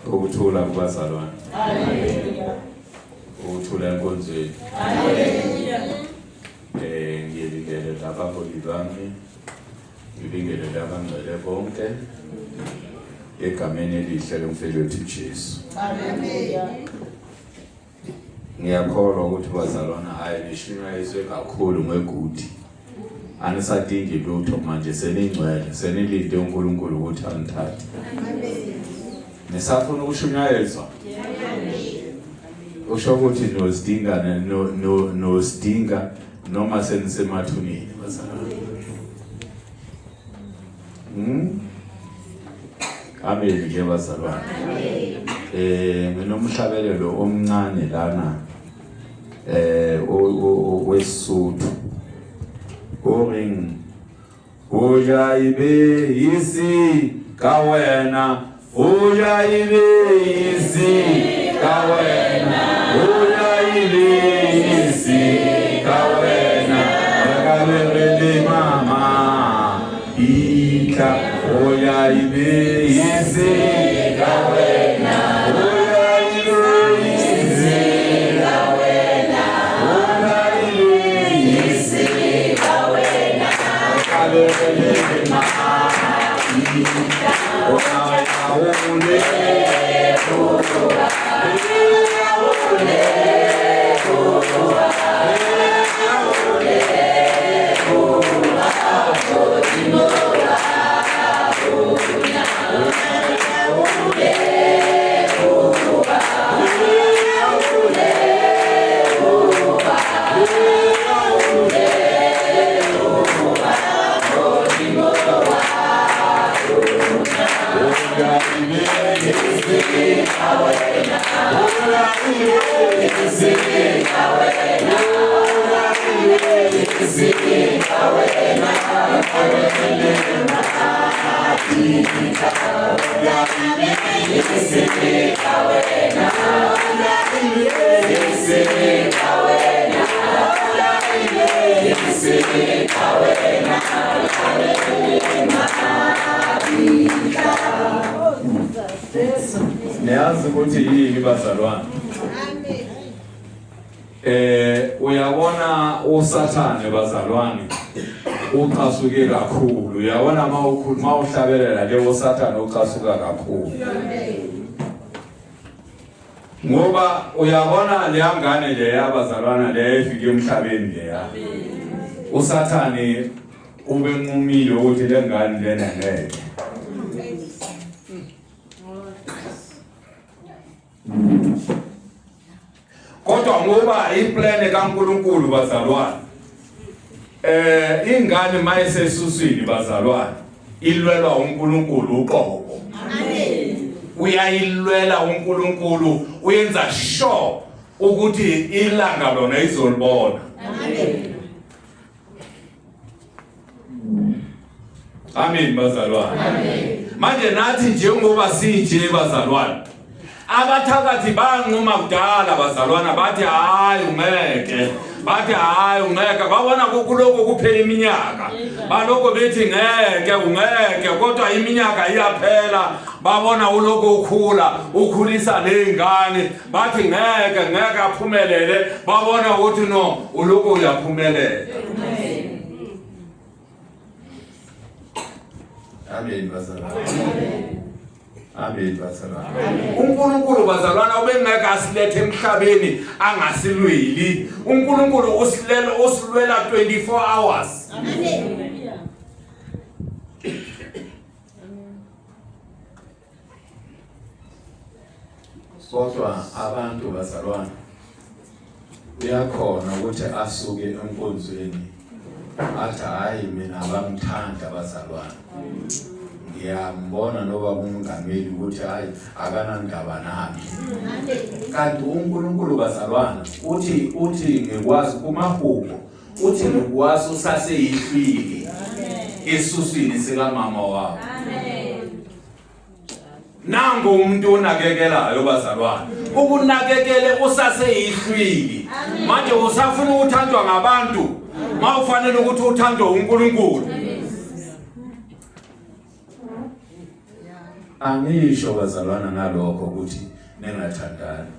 Ukuthula kubazalwane. Hallelujah. Ukuthula enkonzweni. Hallelujah. Ngiyelingele labaholi bami, ngilingele labangcwele bonke egameni elihle lomfowethu Jesu. Hallelujah. Ngiyakholwa ukuthi bazalwane hayi nishunyayiswe kakhulu ngegudi. Anisadingi lutho manje seningcwele, senilinde uNkulunkulu ukuthi anithathe. Nisafuna ukushunyayezwa? Usho ukuthi nosidinga noma senisemathuneni bazalwane. Amen ke bazalwane. Nginomhlabelelo omncane lana wesuthu. Oring Oya ibe isi kawena, Oya ibe isi kawena, Oya ibe isi kawena, Akalele mama ika, Oya ibe isi kawena, Oya ibe isi kawena, Oya ibe isi kawena, Akalele mama ika, Oya ule niyazi ukuthi yini bazalwane. Uyabona uSathane bazalwane ucasuke kakhulu. Uyabona mawuhlabelela le uSathane ucasuka kakhulu. Ngoba uyabona le ngane le yabazalwana le efike emhlabeni le ya. uSathane ubenqumile ukuthi le ngane lena ngeke. Kodwa ngoba iplan kaNkulunkulu bazalwane, ingane mayisesuswini bazalwane ilwelwa uNkulunkulu uqobo. Amen. Uyayilwela uNkulunkulu, uyenza sure ukuthi ilanga lona izolibona. Amen. Amen bazalwane. Amen. Manje nathi njengoba sinje bazalwane, abathakathi banquma kudala bazalwana bathi hayi ungeke, bathi hayi ungeke, babona kuloko kuphela iminyaka, baloko bethi ngeke ungeke, kodwa iminyaka iyaphela babona uloko ukhulisa lezingane, bathi ngeke aphumelele, babona ukuthi no uloko uyaphumelela. Amen bazalwane. Amen bazalwane. uNkulunkulu bazalwana ubengeke asilethe emhlabeni angasilweli. uNkulunkulu usilwela 24 hours. Amen. Kodwa abantu bazalwana uyakhona ukuthi asuke enkonzweni athi hayi mina abangithanda bazalwane. Ngiyambona noba uMongameli ukuthi hayi akanandaba nami. Kanti uNkulunkulu bazalwana uthi ngikwazi kumahubo, uthi ngikwazi usaseyihlwili esuswini sikamama wabo. Nango umuntu onakekelayo bazalwane, ukunakekele usaseyihlwili. Manje usafuna ukuthandwa ngabantu, mawufanele ukuthi uthandwe uNkulunkulu. Angisho bazalwana ngalokho ukuthi ningathandani.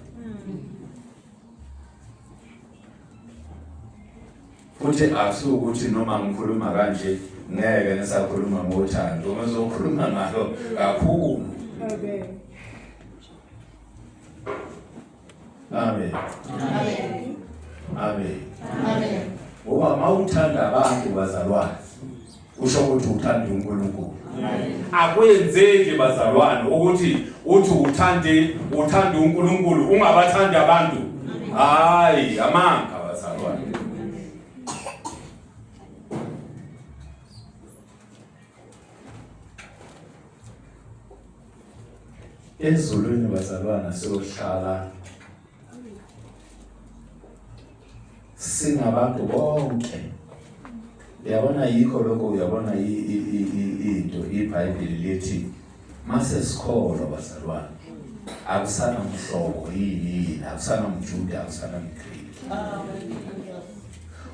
Futhi akusukuthi noma ngikhuluma kanje ngeke ngisakhuluma ngothando, ngizokhuluma ngalo kakhulu. Amen. Amen. Amen. Amen. Ngoba mawuthanda abantu bazalwane, usho ukuthi uthanda uNkulunkulu. Akwenzeki bazalwane ukuthi uthi uthanda uNkulunkulu ungabathandi abantu. Hayi, amanga bazalwane. Ezulwini bazalwana siyohlala singabantu bonke. Uyabona yikho lokho, uyabona into iBhayibheli lithi mase sikholwa bazalwane akusana mhlobo yini, akusana mJuda, akusana mGreki.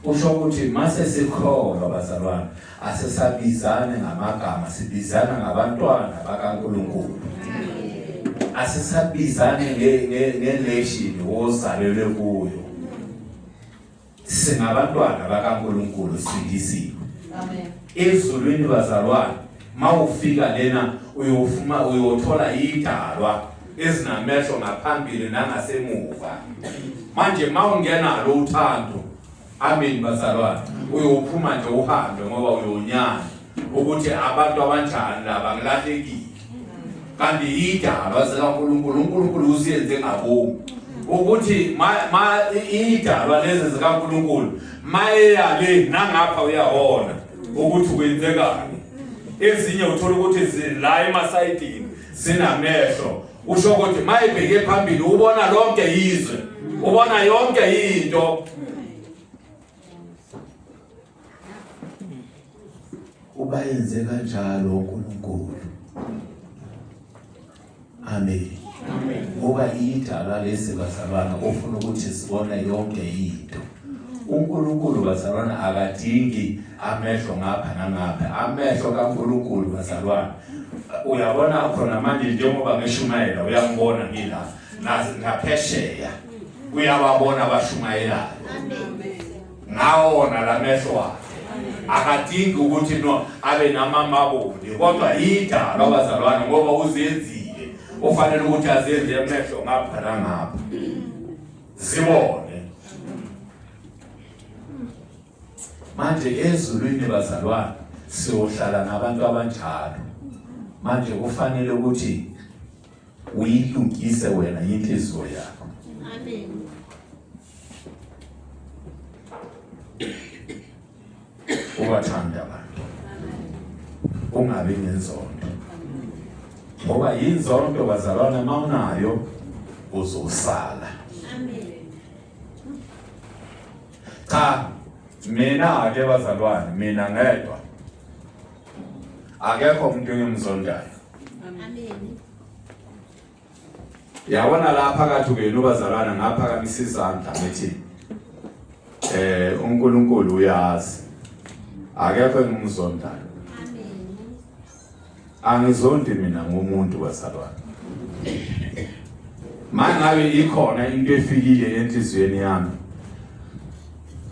Usho ukuthi mase sikholwa bazalwane asesabizane ngamagama, sibizana ngabantwana bakaNkulunkulu. Asesabizane ngenation ozalelwe kuyo. Singabantwana bakaNkulunkulu sindisiwe. Amen. Ezulwini bazalwane mawufika lena uyothola idalwa ezinamehlo ngaphambili nangasemuva. Manje mawungena lo uthando, amen bazalwane, uyophuma nje uhambe ngoba uyonyana ukuthi abantu abanjani laba ngilahlekile. Kanti idalwa zikaNkulunkulu, uNkulunkulu usiyenze ngabomu. Ukuthi idalwa lezi zikaNkulunkulu mayeyale nangapha uyahona ukuthi kwenzekani. Ezinye uthola ukuthi zila emasayidini sinamehlo. Usho ukuthi mayebheke phambili ubona lonke izwe, ubona yonke into. Ubayenze kanjalo uNkulunkulu. Amen. Ngoba idalwa lesi bazalwana ufuna ukuthi sibone yonke into. uNkulunkulu bazalwana akadingi amehlo ngapha nangapha. Amehlo kaNkulunkulu bazalwana uyabona khona manje njengoba ngishumayela uyambona ngila ngaphesheya, uyababona abashumayelayo. Ngawona lamehlo wakhe. Akadingi ukuthi no abe namamabodi, kodwa idalwa bazalwana ngoba uzenzile ufanele ukuthi azenze amehlo ngapha nangapha zibone. Manje ezulwini bazalwana siyohlala nabantu abanjalo. Manje kufanele ukuthi uyilungise wena inhliziyo yakho. Amen. Ubathanda abantu. Ungabi nenzondo. Ngoba inzondo bazalwana mawunayo uzosala. Amen. Cha, mina ake bazalwane, mina ngedwa akekho umuntu engimzondayo. Amen. Yabona lapha phakathi kwenu bazalwana ngaphakamisa izandla ngithi uNkulunkulu uyazi. Akekho engimzondayo. Amen. Angizondi mina ngumuntu bazalwana. Mangabe ikhona into efikile enhlizweni yami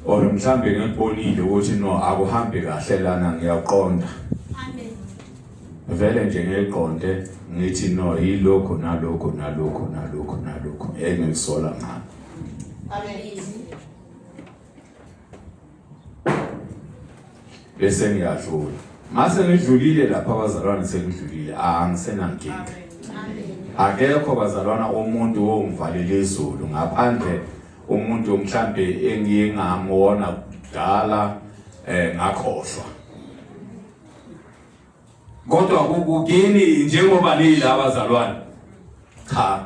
or mhlambe ngibonile ukuthi no akuhambi kahle lana ngiyaqonda. Amen. Vele nje ngiqonde ngithi no yilokho nalokho nalokho nalokho nalokho engisola ngakho. Amen. Bese ngiyadlula. Mase ngidlulile lapha bazalwana sengidlulile angisenankinga. Amen. Akekho bazalwana umuntu ongivalele izulu ngaphandle umuntu mhlambe engiye ngamona kudala ngakhohlwa. Kodwa kukini njengoba nila abazalwane cha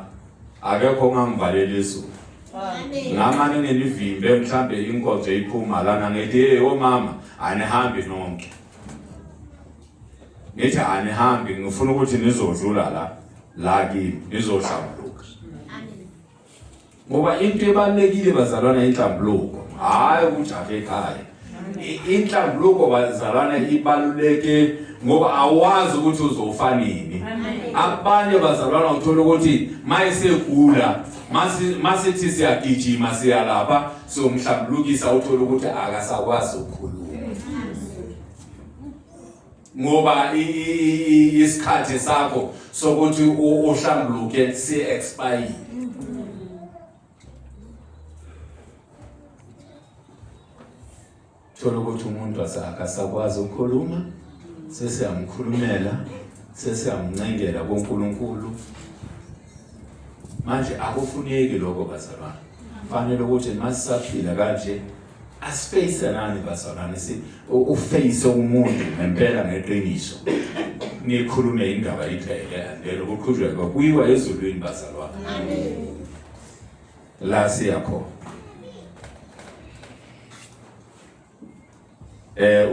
akekho ongangivalela izulu. Amen. Ngamane ngenivimbe mhlambe inkonzo iphuma lana ngithi hey omama anihambi nonke. Ngithi anihambi ngifuna ukuthi nizodlula la kimi nizohlambuluka. Amen. Ngoba into ebalekile bazalwana inhlambuluko, hayi ukuthi ake ekhaya. inhlambuluko bazalwana ibaluleke ngoba awazi ukuthi uzofanini. Abanye bazalwana uthola ukuthi mayisegula masithi siyagijima siya lapha somhlambulukisa uthola ukuthi akasakwazi ukukhuluma. Ngoba isikhathi sakho sokuthi uhlambuluke si-expire. Thola ukuthi umuntu akasakwazi ukukhuluma, sesiyamkhulumela, sesiyamncengela kuNkulunkulu. Manje akufuneki lokho bazalwane. Kufanele ukuthi masisaphila kanje asiface nani bazalwane, uface umuntu ngempela ngeqiniso. Nikhulume indaba iphele ngelo kuqhubeka kuyiwa ezulwini bazalwane. Amen. La siyakho.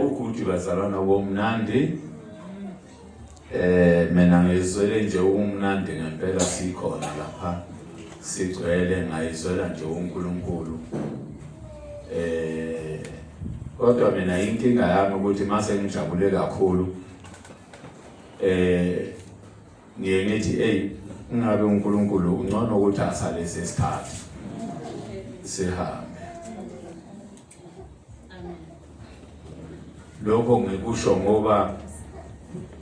Ukuthi bazalwana bomnandi mina ngizwele nje umnandi ngempela sikhona lapha sigcwele ngayizwela nje uNkulunkulu. Kodwa mina inkinga yami ukuthi mase ngijabule kakhulu ngiye ngithi ngabe uNkulunkulu ungcono ukuthi asale sesikhathi sihambe. Lokho ngikusho ngoba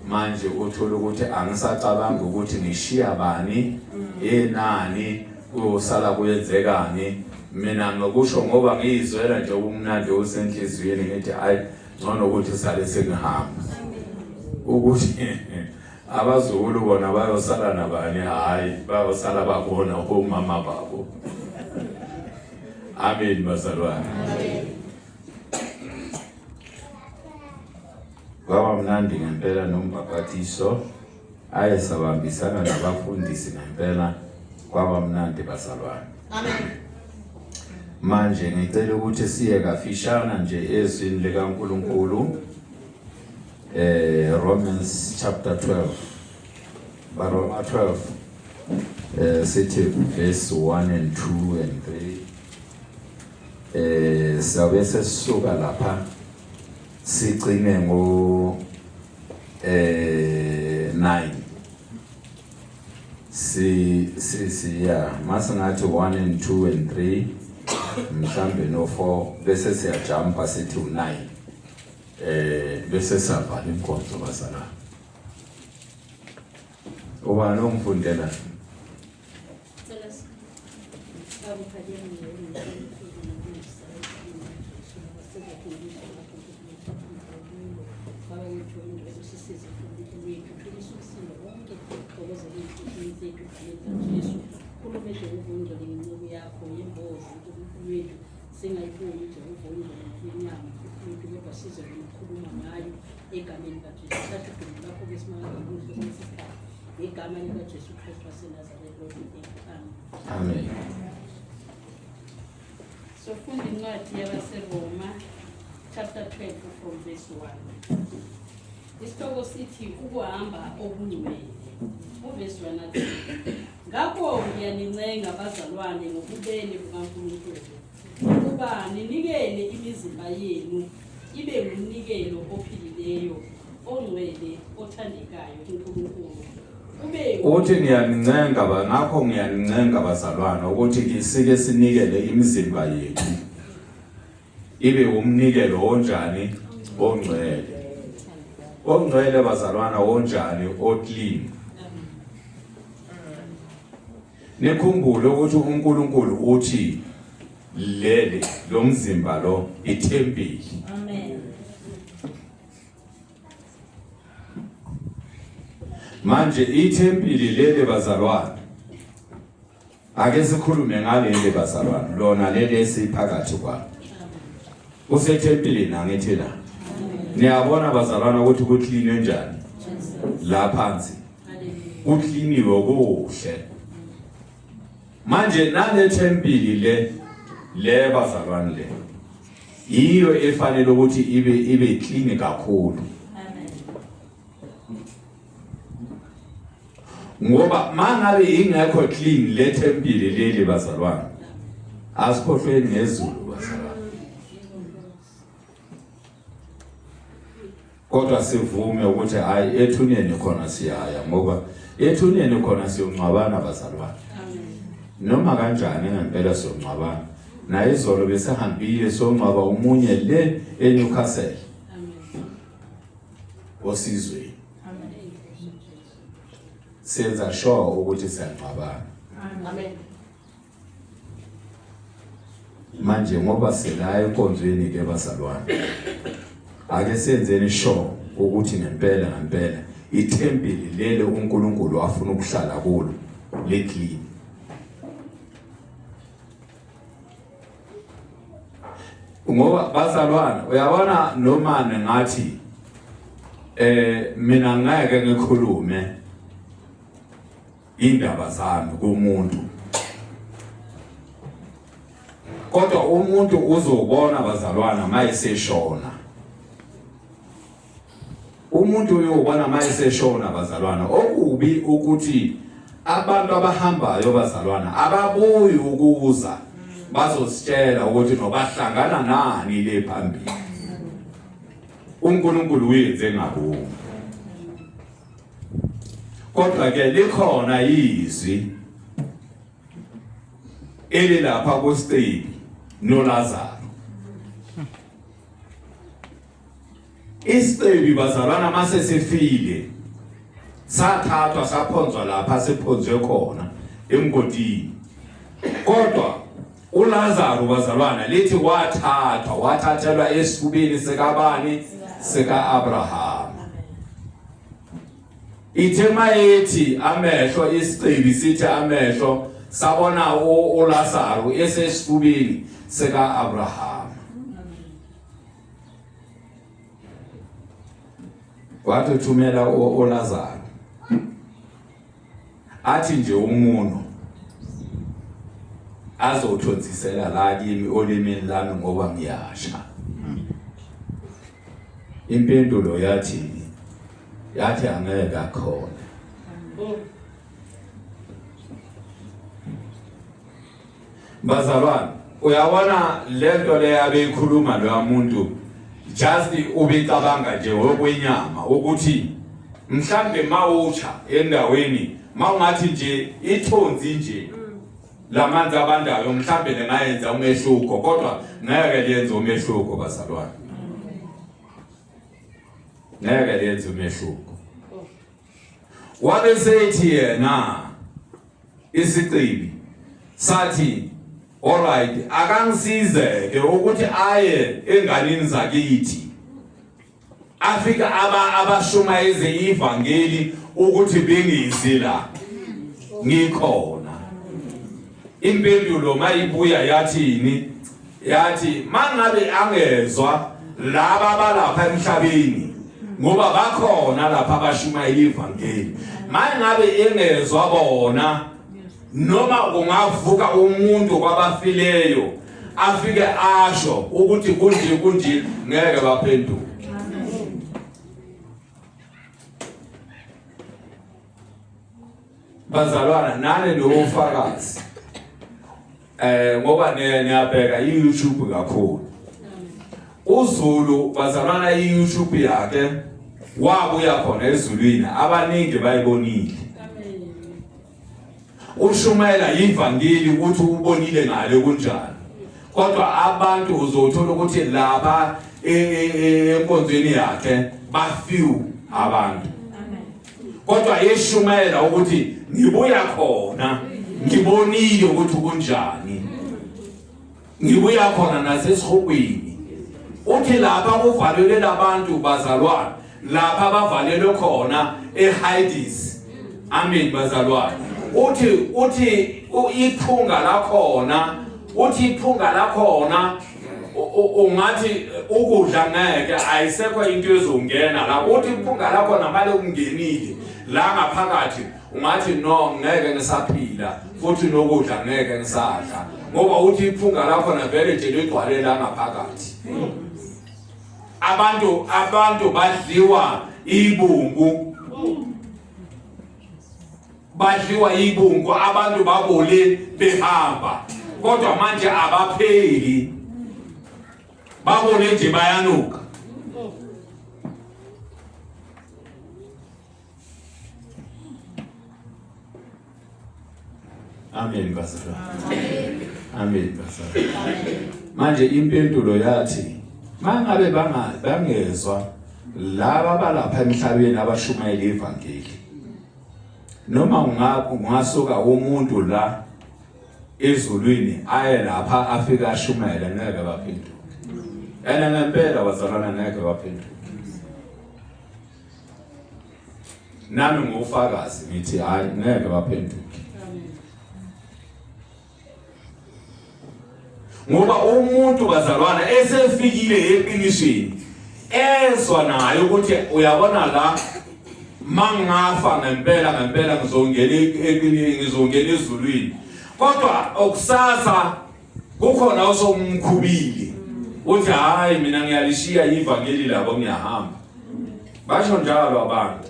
manje uthola ukuthi angisacabanga ukuthi ngishiya bani enani usala kuyenzekani. Mina ngokusho ngoba ngiyizwela nje umnandi osenhliziyweni ngithi hayi ngcono ukuthi sale sengihamba. Ukuthi abazukulu bona bayosala nabani, hayi bayosala babona umama babo. Amen bazalwane. Kwaba mnandi ngempela nombhaphathiso ayesabambisana nabafundisi ngempela kwaba mnandi bazalwane. Amen. Manje ngicela ukuthi siye kafishana nje ezwini likaNkulunkulu Romans chapter 12 Baroma 12 sithi verse 1 and 2 and 3 sabe sesisuka lapha sigcine ngo 9 ya masingathi 1 and 2 and 3 mhlambe no 4 bese siyajumpa sithi u9 bese savala inkonzo bazalwane. Ubani ongifundela? Amen. So funda incwadi yabaseRoma chapter 12 from verse 1. Isihloko sithi ukuhamba okungcwele. Uverse 1 athi ngakho ngiyanincenga bazalwane ngobubele bukaNkulunkulu ukuba ninikele imizimba yenu ibe ngumnikelo ophilileyo ongcwele othandekayo kuNkulunkulu. Uthi ngiyanincenga bazalwane ukuthi kisike sinikele imizimba yethu ibe umnikelo onjani ongcwele. Ongcwele bazalwana onjani oclean. Nikhumbule ukuthi uNkulunkulu uthi lo mzimba lo ithempeli. Amen. Manje ithempeli leli bazalwane ake sikhulume ngaleli bazalwane lona leli esiphakathi kwalo. Usethempelini angithi la. Niyabona bazalwane ukuthi kuclean kanjani la phansi. Kucleaniwe kuhle. Manje nale thempeli le bazalwane le iyo efanele ukuthi ibe clean kakhulu. Ngoba mangabe ingekho clean le thempeli leli bazalwane asikhohlweni ngezulu bazalwane. kodwa sivume ukuthi hayi ethuneni khona siyaya ngoba ethuneni khona siyongcwabana bazalwane. Noma kanjani ngempela siyongcwabana. Na izolo besihambile songcwaba umunye le eNewcastle. Osizwe. Senza sure ukuthi siyangcwabana. Amen. Manje ngoba sela enkonzweni ke bazalwane. Ake senzeni sure ukuthi ngempela ithempeli lelo uNkulunkulu afuna ukuhlala kulo le clean. Ngoba bazalwane uyabona noma ngathi mina ngeke ngikhulume indaba zami kumuntu, kodwa umuntu uzobona bazalwana mayiseshona. Umuntu uyobona mayiseshona bazalwana. Okubi ukuthi abantu abahambayo bazalwana ababuyi ukuza bazositshela ukuthi nobahlangana nani le phambili. uNkulunkulu uyenze ngabo. Kodwa ke likhona izwi elilapha kuStebi noLazaro. iStebi bazalwana mase sefile sathathwa saphonzwa lapha siphonzwe khona emgodini. Kodwa uLazaro bazalwana lithi wathathelwa esifubeni sikabani sika-Abraham. Ithema ethi amehlo iStebi sithi amehlo sabona uLazaro esesifubeni sika-Abraham. Wathumela uLazaro athi nje umuno azothonzisela la kimi olimini lami ngoba ngiyasha. Impendulo yathi angeke akhona. Bazalwane uyabona lento le abeyikhuluma lo muntu just ubicabanga nje okwenyama ukuthi mhlambe mawutsha endaweni mawungathi nje ithonzi nje lamanzi abandayo mhlambe lengayenza umehluko, kodwa ngeke lenze umehluko bazalwane. Ngeke lenze umehluko. Wabe sethi yena iStebi sathi alright akangisize ke ukuthi aye enganini zakithi afika abashumayeze ivangeli ukuthi bengisi la ngikhona. Impendulo mayibuya yathini? Yathi mangabe angezwa laba balapha emhlabeni ngoba bakhona lapha abashumayela ivangeli, mangabe engezwa bona noma kungavuka umuntu kwabafileyo afike asho ukuthi kunje ngeke baphenduke. Bazalwana nane lofakazi ngoba niyabheka iYouTube kakhulu. uZulu bazalwana iYouTube yakhe wabuya khona ezulwini abaningi bayibonile. Ushumayela ivangeli ukuthi ubonile ngale kunjani, kodwa abantu uzothola ukuthi laba enkonzweni yakhe bafiwe abantu. Kodwa yeshumayela ukuthi ngibuya khona ngibonile ukuthi kunjani, ngibuya khona nasesihogweni. Uthi lapha kuvalelwe labantu bazalwane, lapha bavalelwe khona eHades. Amen bazalwane. Uthi iphunga lakhona ungathi ukudla ngeke ayisekho into ezongena la. Uthi iphunga lakhona manje ungenile la ngaphakathi ungathi no ngeke ngisaphila futhi nokudla ngeke ngisadla ngoba uthi iphunga lakhona vele nje ligcwale la ngaphakathi. Abantu badliwa ibungu, abantu babole behamba, kodwa manje abapheli babone nje bayanuka. Amen bazalwane. Amen bazalwane. Manje impendulo yathi mangabe bangezwa laba balapha emhlabeni abashumayela ivangeli noma ungasuka umuntu la ezulwini aye lapha afika ashumayela ngeke baphenduke. Ngempela bazalwana ngeke baphenduke. Nami ngufakazi ngithi hayi ngeke baphenduke. Ngoba umuntu bazalwana esefikile eqinisweni ezwa nayo ukuthi uyabona la mangafa ngempela ngizongena ezulwini. Kodwa okusasa kukhona osomkhubili uthi hayi mina ngiyalishiya ivangeli labo ngiyahamba. Basho njalo abantu.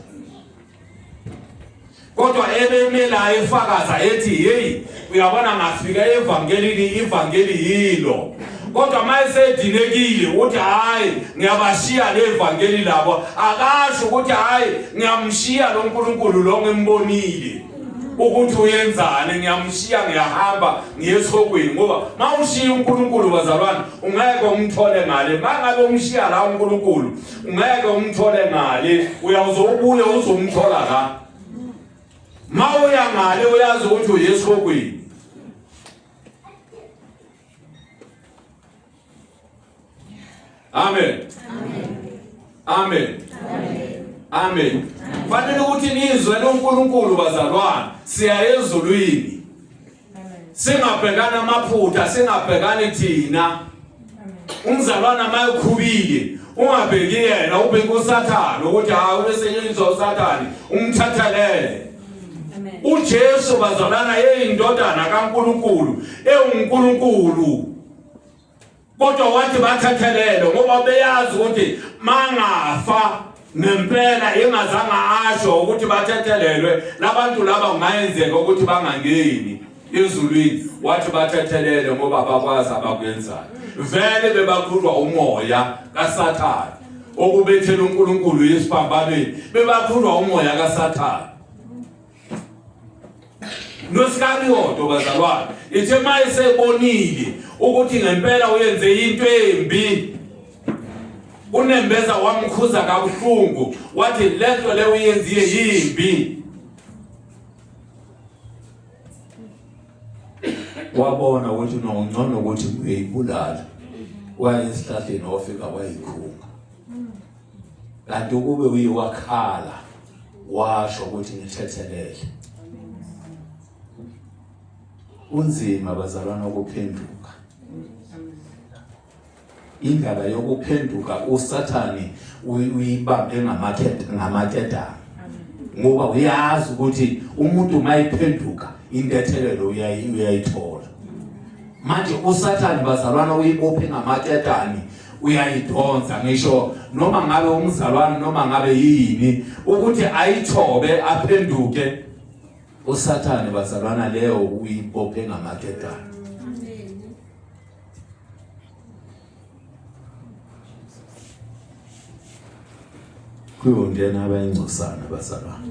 Kodwa ebemela efakaza ethi hey uyabona ngafika ivangeli yilo. Kodwa mayesedinekile uthi hayi ngiyabashiya levangeli labo akasho ukuthi hayi ngiyamshiya lo nkulunkulu lo ngimbonile ukuthi uyenzani ngiyamshiya ngiyahamba ngiyesokweni ngoba mawushiya unkulunkulu bazalwane ungeke umthole ngale mangabe umshiya la unkulunkulu ungeke umthole ngale uyazobuye uzomthola la mawuya ngale uyazi ukuthi uyesokweni. Amen. Amen. Amen. Fanele ukuthi nizwe lonkulunkulu bazalwane siya ezulwini. Singabhekana amaphutha singabhekani thina. Umzalwana mayekhubile ungabheki yena ubheka uSathane ukuthi hayi ubesenyenziswa uSathane umthathalele. uJesu bazalwana eyindodana kaNkulunkulu uNkulunkulu. Kodwa wathi bathathelele ngoba beyazi ukuthi mangafa ngempela engazange asho ukuthi bathathelelwe labantu laba kungayenzeka ukuthi bangangeni ezulwini. Wathi bathathelele ngoba bakwazi abakwenzayo. Vele bebaqhudwa umoya kaSathane okubethela uNkulunkulu yesiphambanweni bebaqhudwa umoya kaSathane. NoSikariyoto bazalwane ithe mayesebonile ukuthi ngempela uyenze into embi uNembeza wamkhuza kabuhlungu wathi lento le uyenziye yimbi. Wabona ukuthi ngcono ukuthi uyibulala wayesihlahleni ofika wayikhunga kanti kube uyiwakhala washo ukuthi ngithethelele. Unzima bazalwana ukuphenduka. Indaba yokuphenduka uSathane uyibambe ngamaketanga ngoba uyazi ukuthi umuntu mayiphenduka intethelelo uyayithola. Manje uSathane bazalwana uyibophe ngamaketani uyayidonsa ngisho noma ngabe umzalwane noma ngabe yini ukuthi ayithobe aphenduke. uSathane bazalwana leyo uyibophe ngamaketani. Kuyongena abayingcosana bazalwana.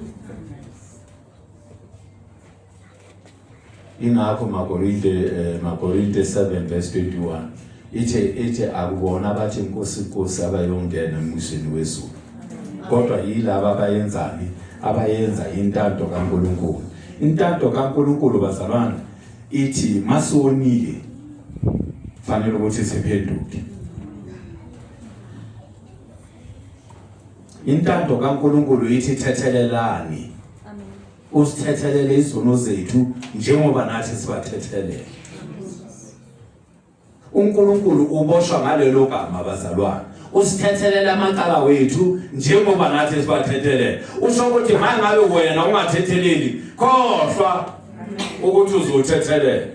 Ingakho maKorinte 7:21 ithi akubona abathi inkosi abayongena emuseni wezulu. Kodwa yilabo abayenzani abayenza intando kaNkulunkulu. Intando kaNkulunkulu bazalwana ithi masonile fanele ukuthi siphenduke. Intando kaNkulunkulu ithi thethelelani. Usithethelele izono zethu njengoba nathi sibathethelele. uNkulunkulu uboshwa ngalelo gama bazalwana. Usithethelele amacala wethu njengoba nathi sibathethelele. Usho ukuthi mangabe wena ungathetheleli khohlwa ukuthi uzothethelele.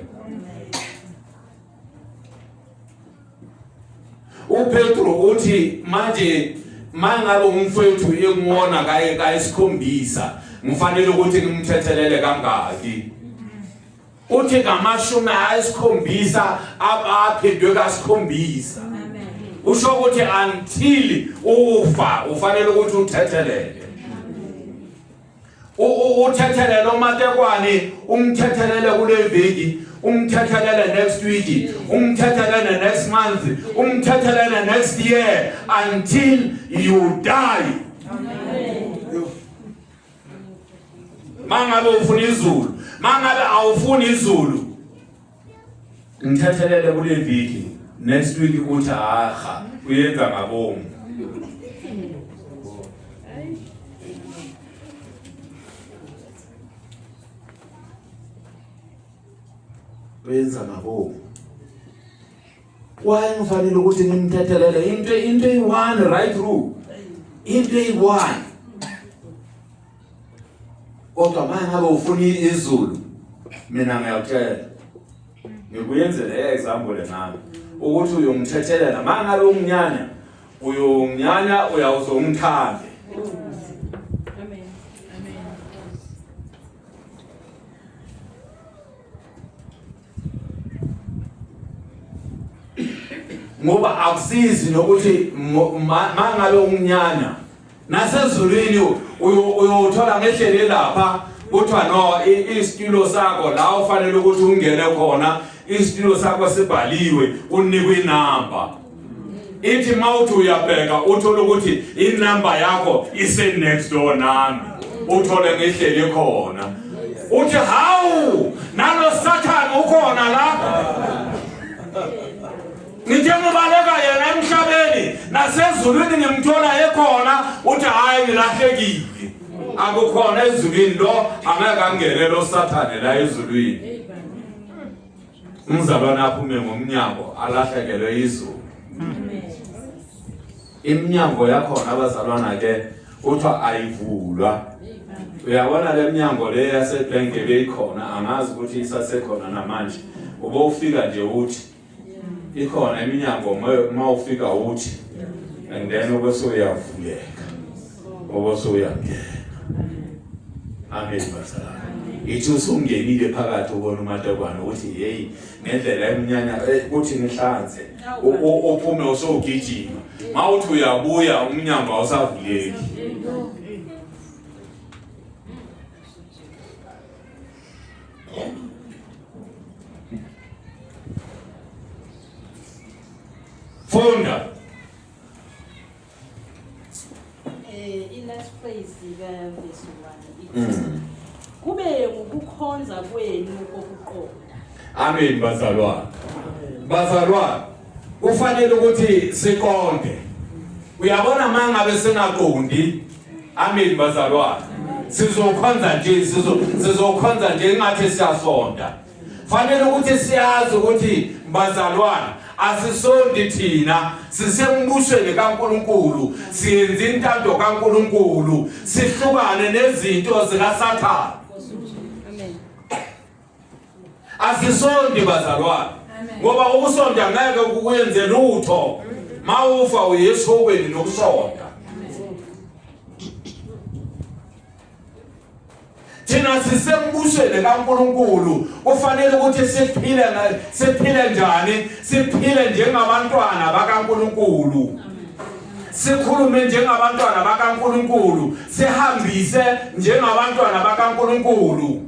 uPetro uthi manje mangabe umfowethu engona kayisikhombisa mfanele ukuthi ngimthethelele kangaki. Uthi ngamashumi ayisikhombisa aphindwe kasikhombisa. Usho ukuthi until ufa ufanele ukuthi uthethelele. uthethelele umatekwane, umthethelele kule veki, umthethelele next week, umthethelele next month, umthethelele next year until you die. Mangabe ufuna izulu, mangabe awufuni izulu, ngithethelele kule veki, next week uthi aha uyenza ngabomu. Uyenza ngabomu. Why ngifanele ukuthi ngimthethelele into eyi-1 right through, into eyi-1. Kodwa mangabe ufuna izulu, mina ngiyakutshela ngikuyenzele example nami ukuthi uyongthethelela, mangabe umnyanya uyongnyanya uyawuzongithande. Amen. Amen. Ngoba akusizi nokuthi mangabe umnyanya nasezulwini uyothola ngehlele lapha kuthiwa no isitulo sakho la ufanele ukuthi ungene khona, isitulo sakho sibhaliwe, unikwe inamba. Ithi mawuthi uyabheka uthola ukuthi inamba yakho ise next door nami, uthole ngehlele khona. Uthi hawu nalo Satan ukhona la. Ngijengobaleka yena emhlabeni nasezulwini ngimthola ekhona, uthi hayi ngilahlekile. Akukhona ezulwini lo, angeke angene lo Satan la ezulwini. Umzalwane aphume ngomnyango alahlekelwe izulu. Iminyango yakhona abazalwana ke uthiwa ayivulwa. Uyabona le minyango le yasebhenke beyikhona, angazi ukuthi isasekhona namanje. Ube ufika nje uthi ikhona iminyango mawufika uthi, and then ubese uyavuleka, ubese uyangena. Amen bazalwane. Ithi usungenile phakathi ubona umatekwane uthi hey ngendlela eminyanya uthi nihlanze uphume usogijima, mawuthi uyabuya umnyango awusavuleki. Funda last phrase verse 1 kube ukukhonza kwenu kokuqonda. Amen bazalwane. Bazalwane kufanele ukuthi siqonde. Uyabona mangabe singaqondi, amen bazalwane, sizokhonza nje sizokhonza nje ngathi siyasonda. Fanele ukuthi siyazi ukuthi bazalwane asisondi thina, sisembusweni kaNkulunkulu, siyenza intando kaNkulunkulu, sihlukane nezinto zikaSathane. Amen. Asisondi bazalwane, ngoba ukusonda ngeke ukuyenze lutho. Mawufa uyesokweni nokusonda. Thina sisembusweni kaNkulunkulu, kufanele ukuthi siphile njani? Siphile njengabantwana bakaNkulunkulu. Sikhulume njengabantwana bakaNkulunkulu, sihambise njengabantwana bakaNkulunkulu.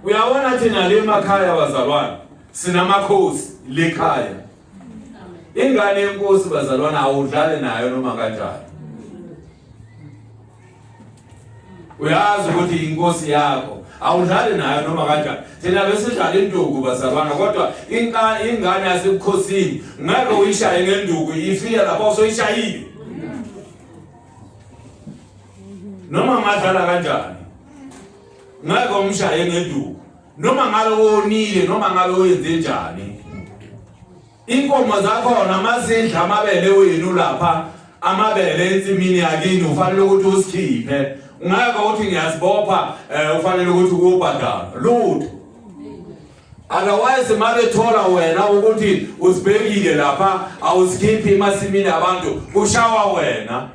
Uyabona thina le makhaya bazalwane, sinamakhosi lekhaya. Ingane yenkosi bazalwane awudlale nayo noma kanjani. Uyazi ukuthi inkosi yakho awudlali nayo noma kanjani. Thina besidlala induku bazalwana, kodwa ingane yasebukhosini ngeke uyishaye ngenduku, ifike lapho usoyishayile. Noma ngadlala kanjani ngeke umshaye ngenduku, noma ngabe wonile, noma ngabe wenze njani. Inkomo zakhona mazidla amabele wenu lapha, amabele ensimini yakini ufanele ukuthi usikhiphe. Ngeke uthi ngiyazibopha ufanele ukuthi ukubhadala lutho. Otherwise mabethola wena ukuthi uzibekile lapha awusikhiphi emasimini abantu, ushawa wena.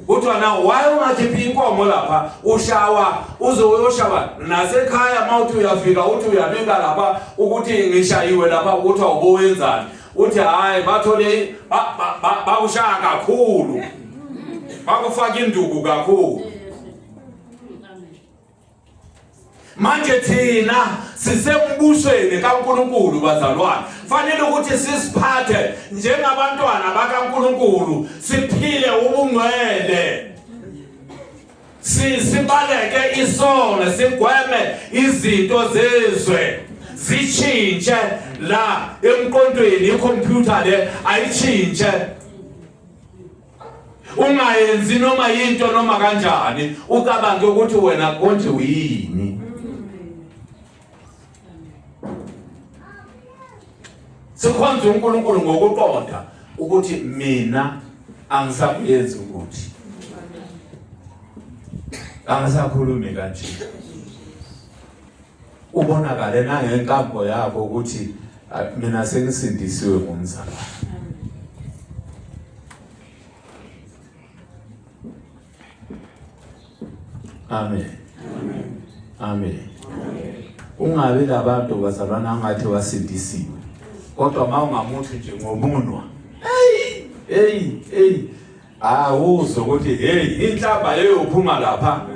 Kuthiwa na why ungakhiphi inkomo lapha ushawa, uzoyoshawa nasekhaya mawuthi uyafika uthi uyabika lapha ukuthi ngishayiwe lapha, ukuthi awubowenzani. Uthi hayi bathole bakushaya kakhulu, bakufaka induku kakhulu. Manje thina sisembusweni kaNkulunkulu bazalwane. Fanele ukuthi sisiphathe njengabantwana bakaNkulunkulu, siphile ubungcwele. Sibaleke isono, sigweme izinto zezwe. Zichinje la emqondweni, ikhompyutha le ayichinje. Ungayenzi noma into noma kanjani, ucabange ukuthi wena konje uyini. Sikhonza uNkulunkulu ngokuqonda ukuthi mina angisakuyenzi ukuthi. Angisakhulumi kanje. Ubonakale nangenkambo yakho ukuthi mina sengisindisiwe ngumzalwane. Amen. Amen. Ungabe labantu bazalwana angathi wasindisiwe. Kodwa mawungamuthi nje ngomunwa. Hey. Awuzwe ukuthi inhlamba leyo uphuma lapha.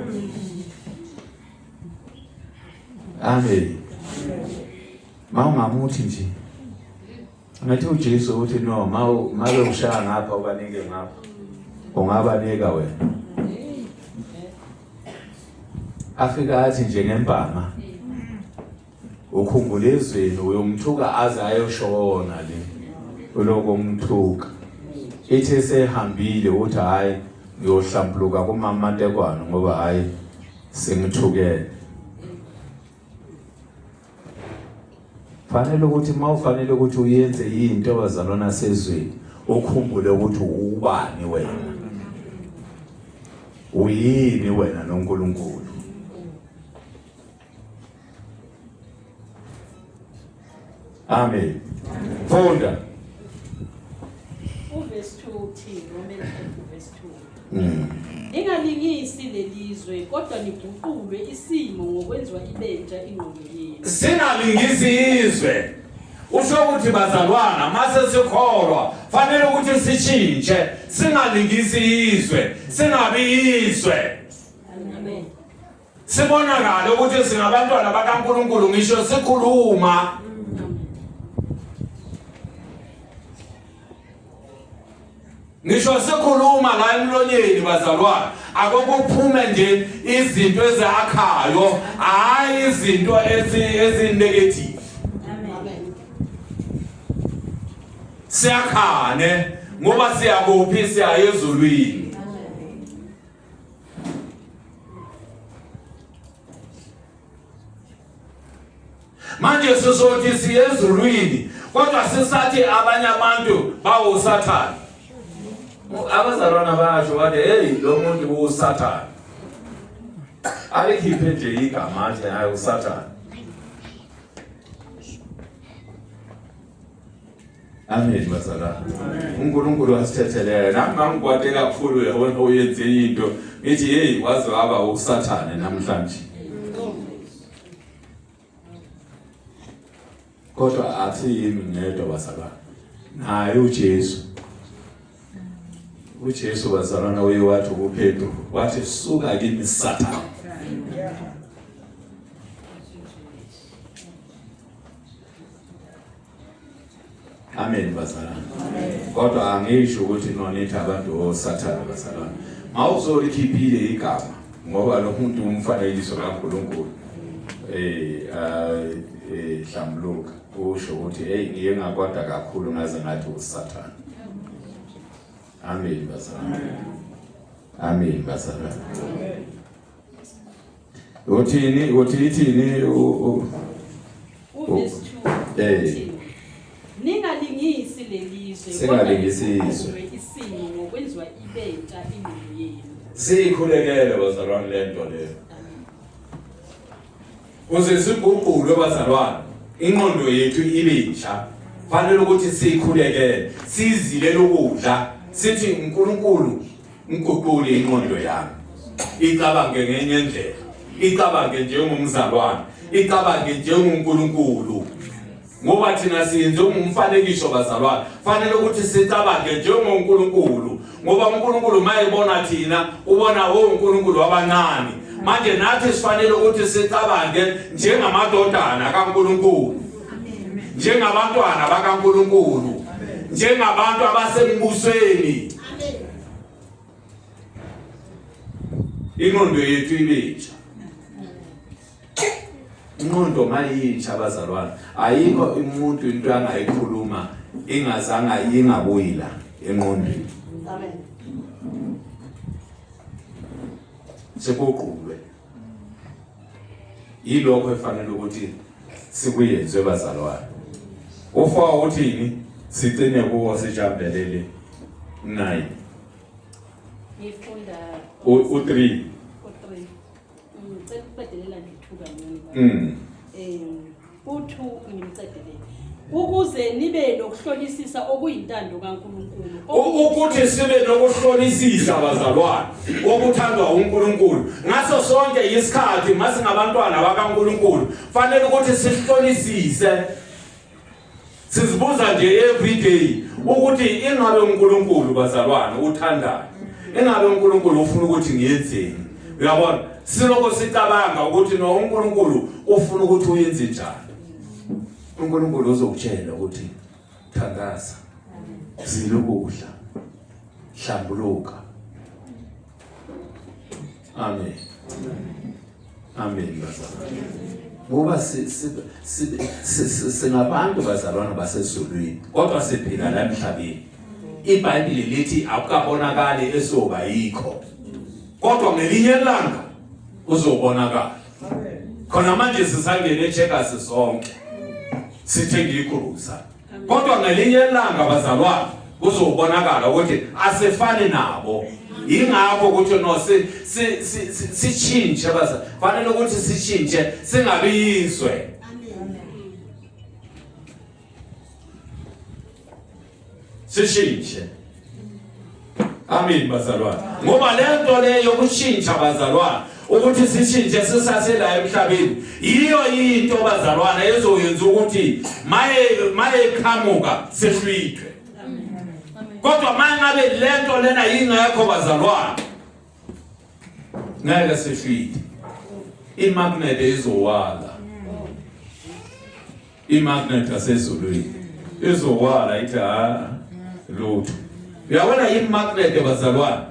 Amen. Mawungamuthi nje. Ngathi uJesu uthi no, mabe ushaya ngapha ubanike ngapha. Ungabanika wena. Afika athi nje ngempama. Ukhumbule ezweni uyomthuka aze ayoshona le. Uloko umthuka. Ithe sehambile uthi hayi ngiyohlambuluka kumama Ntekwane ngoba hayi sengithukene. Fanele ukuthi mawufanele ukuthi uyenze into bazalwana sezweni, ukhumbule ukuthi ubani wena. Uyini wena noNkulunkulu. Amen. Funda. Verse 2 uthi Romans 8:2. Ningalingisi lelizwe kodwa niguqulwe isimo ngokwenziwa ibentsha ingqondo yenu. Singalingisi izwe. Usho ukuthi bazalwana mase sikholwa fanele ukuthi sichinje, singalingisi izwe, singabi izwe. Amen. Sibonakala ukuthi singabantwana bakaNkulunkulu ngisho sikhuluma. Ngisho sikhuluma la emlonyeni bazalwane, akukuphume nje izinto ezakhayo, hayi izinto ezi-negative. Amen. Siyakhane ngoba siyakuphi, siya ezulwini. Manje sisothi siya ezulwini kodwa sisathi abanye abantu bawuSathane. Abazalwana basho bathi hey lo muntu uSathane. Alikhiphe nje igama athi hayi uSathane. Amen bazalwana. uNkulunkulu asithethelele nami ngikwate kakhulu yabona uyenze into ngithi hey waze waba uSathane namhlanje. Kodwa athi yimi ngedwa bazalwana. Naye uJesu. uJesu bazalwana uyewathi kuPetru wathi suka kimi Sathane. Amen bazalwana. Kodwa angisho ukuthi nonithi abantu oSathane bazalwana. Mawuzolikhipile igama ngoba lo muntu umfanekiso kaNkulunkulu. Hlambuluka usho ukuthi hey ngiye ngakwada kakhulu ngaze ngathi uSathane. Amen bazalwana. Amen bazalwana. Uthini Verse 2. Ningalingisi lelizwe singalingisi izwe. Isimo ngokwenziwa ibentsha ingqondo yenu. Sikhulekele bazalwane lento leyo. Uze siguqulwe bazalwane. Ingqondo yethu ibintsha. Fanele ukuthi sikhulekele, sizile ukudla. Sithi uNkulunkulu ngiguqule ingqondo yami. Icabange ngenye indlela. Icabange njengomzalwane. Icabange njengoNkulunkulu. Ngoba thina siyenze umfanekiso bazalwane. Fanele ukuthi sicabange njengoNkulunkulu. Ngoba uNkulunkulu mayebona thina, ubona uNkulunkulu wabancane. manje nathi sifanele ukuthi sicabange njengamadodana kaNkulunkulu, njengabantwana bakaNkulunkulu, njengabantu abasembusweni. Ingqondo yethu ibetsha. Ingqondo mayitsha abazalwane, ayikho umuntu into angayikhuluma ingazanga ingabuyila engqondweni. Amen. Sekuqulwe yilokho efanele ukuthi sikuyenze bazalwane. Ufa uthini sicine kuwo sijambelele 9 ngifunda u3 u3 ngicela ukuqedelela ngithuka mina u2 ngimcedelela ukuze nibe nokuhlolisisa okuyintando kaNkulunkulu, ukuthi sibe nokuhlolisisa bazalwane okuthandwa uNkulunkulu ngaso sonke isikhathi. Masingabantwana bakaNkulunkulu fanele ukuthi sihlolisise, sizibuza nje every day ukuthi ingabe uNkulunkulu bazalwane uthandayo, ingabe uNkulunkulu ufuna ukuthi ngiyenzeni. Uyabona, siloko sicabanga ukuthi no uNkulunkulu ufuna ukuthi uyenze njani. uNkulunkulu uzokutshela ukuthi thandaza, zila ukudla, hlambuluka. Amen. Amen bazalwane. Ngoba singabantu bazalwana basezulwini kodwa siphila la emhlabeni. iBhayibheli lithi akukabonakali esoba yikho, kodwa ngelinye ilanga uzobonakala. Khona manje sisangene eCheckers sonke sithenga ikruza, kodwa ngelinye ilanga bazalwane uzobonakala ukuthi asefani nabo. Ingakho ukuthi no sichinje baza, fanele ukuthi sichinje singabi yizwe. Sichinje. Amen bazalwane. Ngoba lento le yokuchinja bazalwane ukuthi sichinje sisasela emhlabeni iyo into bazalwane ezoyenza ukuthi maye qhamuka sehlwithwe. Kodwa mangabe lento lena ingekho bazalwane ngeke sehlwithe. Imagnet izowala, imagnet asezulwini izowala ithi lutho. Uyabona imagnet bazalwane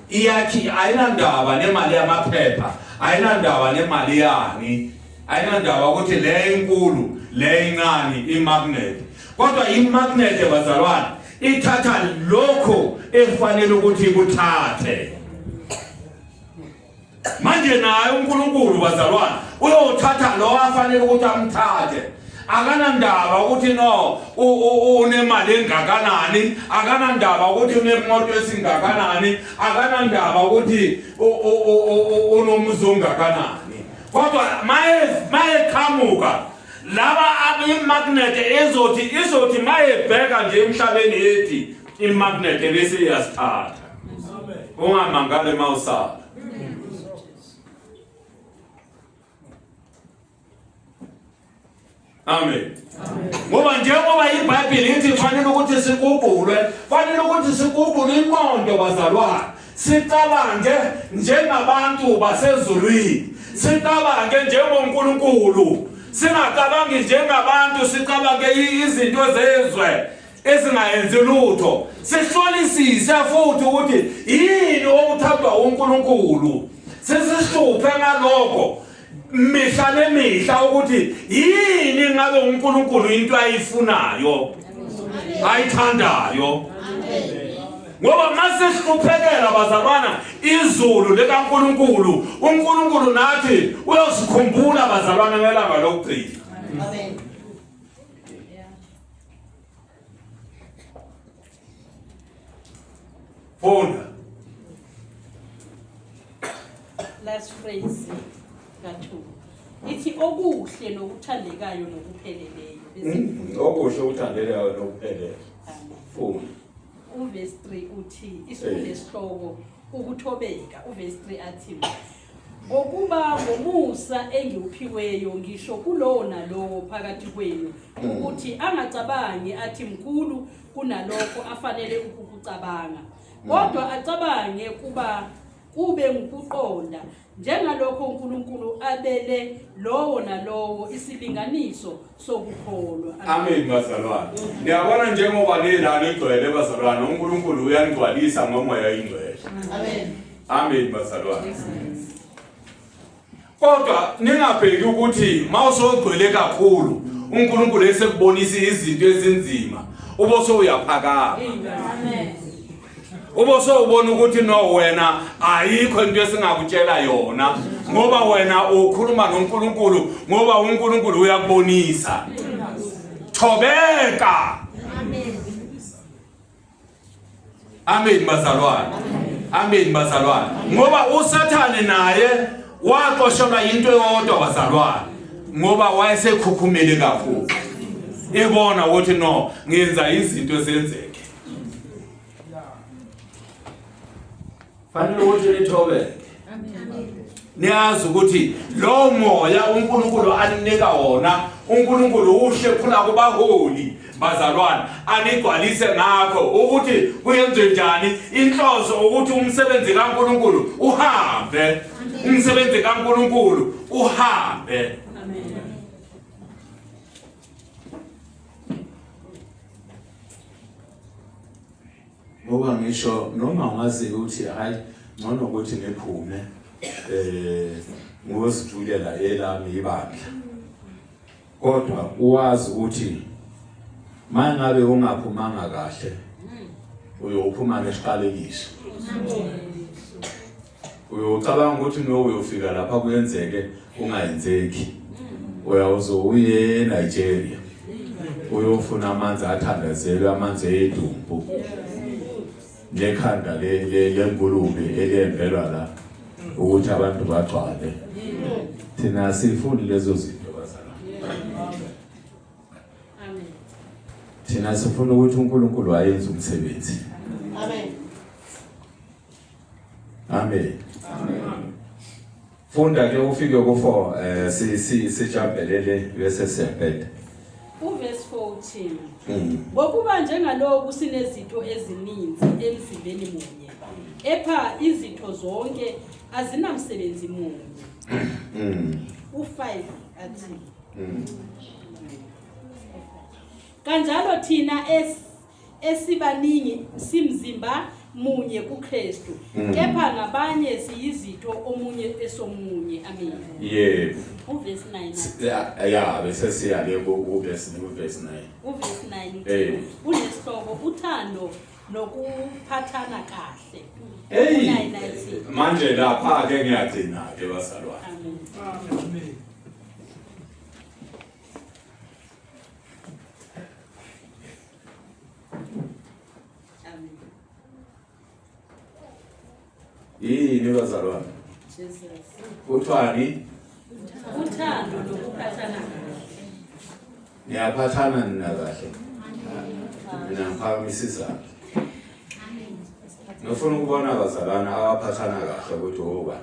iyakhi ayinandaba nemali yamaphepha, ayinandaba nemali yani, ayinandaba ukuthi le inkulu le incane imagnet. Kodwa imagnet bazalwane ithatha lokho efanele ukuthi kuthathe. Manje naye uNkulunkulu bazalwane uyothatha lo afanele ukuthi amthathe. Akanandaba ukuthi no unemali engakanani, akanandaba ukuthi unemoto esingakanani, akanandaba ukuthi unomuzi ongakanani. Kodwa maye qhamuka laba imagnet izothi mayebheka nje emhlabeni ethi imagnet bese iyasithatha. Ungamangale mawusala. Amen. Ngoba njengoba iBhayibheli ithi fanele ukuthi sikubulwe, fanele ukuthi sikubulwe ingqondo bazalwane. Sicabange njengabantu basezulwini, sicabange njengoNkulunkulu. Singacabangi njengabantu, sicabange izinto zezwe ezingayenzi lutho. Sihlolisise futhi ukuthi yini okuthandwa uNkulunkulu. Sisihluphe ngalokho mihla nemihla ukuthi yini ngabe uNkulunkulu into ayifunayo, ayithandayo. Ngoba masihluphekela bazalwana izulu likaNkulunkulu, uNkulunkulu nathi uyosikhumbula bazalwana ngelanga lokugcina. Amen. Funda. Last phrase ka2 ithi okuhle nokuthandekayo nokupheleleyo. Okuhle ukuthandekayo nokupheleleyo. Funda. Uverse 3 uthi isifundo esihloko ukuthobeka. Uverse 3 athi ngokuba ngomusa engiwuphiweyo ngisho kulowo nalowo phakathi kwenu ukuthi angacabangi athi mkhulu kunalokho afanele ukukucabanga, kodwa acabange kuba kube ngukuqonda njengalokho uNkulunkulu abele lowo nalowo isilinganiso sokukholwa. Amen bazalwane. Ngiyabona njengoba lelana igcwele bazalwane uNkulunkulu uyanigcwalisa ngomoya oyingcwele. Amen. Amen bazalwane. Kodwa ningabheki ukuthi mawusogcwele kakhulu uNkulunkulu esekubonisa izinto ezinzima uboso uyaphakama. Amen. Uboso ubona ukuthi no wena ayikho into esingakutshela yona ngoba wena ukhuluma noNkulunkulu ngoba uNkulunkulu uyakubonisa. Thobeka. Amen. Amen bazalwane. Amen bazalwane. Ngoba uSathane naye waqoshelwa into eyodwa bazalwane ngoba wayesekhukhumele kakhulu. Ebona ukuthi no ngenza izinto ezenzeke. Fanele ukuthi nithobeke. Niyazi ukuthi lo moya uNkulunkulu aninika wona uNkulunkulu uhlephula kubaholi bazalwane anigcwalise ngakho ukuthi kuyenze njani inhloso ukuthi umsebenzi kaNkulunkulu uhambe. Umsebenzi kaNkulunkulu uhambe. Ngoba ngisho noma ungazi ukuthi hayi ngcono ukuthi ngiphume ngozithulela elami ibandla. Kodwa uwazi ukuthi mangabe ungaphumanga kahle uyophuma nesiqalekiso. Uyocabanga ukuthi no uyofika lapha kuyenzeke ungayenzeki. Uyawuzo uye eNigeria uyofuna amanzi athandazelwe amanzi edumbu. Nekhanda lengulube eliyembelwa la ukuthi abantu bagcwale. Thina sifuni lezo zinto bazalwane. Amen. Thina sifuna ukuthi uNkulunkulu ayenze umsebenzi. Amen. Amen. Funda ke ufike ku4 sijambelele bese siyabheda. Uverse 14. Ngokuba njengaloku sinezinto ezininzi emzimbeni munye. Epha izitho zonke azinamsebenzi munye. U5 athi. Kanjalo thina esibaningi simzimba munye kuKristu. Kepha ngabanye siyizitho omunye esomunye. Amen. Yebo. Uverse 9. Yeah, bese siyale kuverse 9. Uverse 9. Unesihloko uthando nokuphathana kahle. Hey. Manje lapha ke ngiyagcina ke bazalwane. Amen. Amen. Amen. Yini bazalwane? Jesus. Uthwani? Uthando nokuphathana kahle. Niyaphathana nina kahle. Niyaphakamisa izandla. Ngifuna ukubona abazalwane abaphathana kahle ukuthi oba.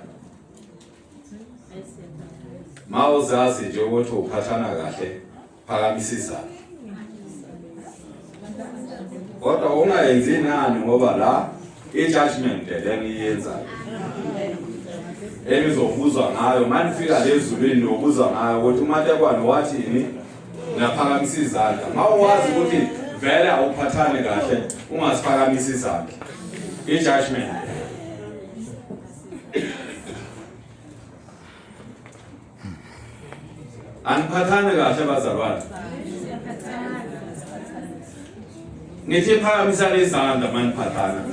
Mawuzazi nje ukuthi uphathana kahle phakamisa izandla. Kodwa ungayenzi nani ngoba la i-judgment leniyenza. Enizobuzwa ngayo manifika lezulwini nobuzwa ngayo ukuthi uMatekwane wathini naphakamisa izandla. Mawazi ukuthi vele awuphathane kahle ungasiphakamisa izandla. I-judgment. Aniphathane kahle bazalwane. Nithi phakamisa izandla maniphathana.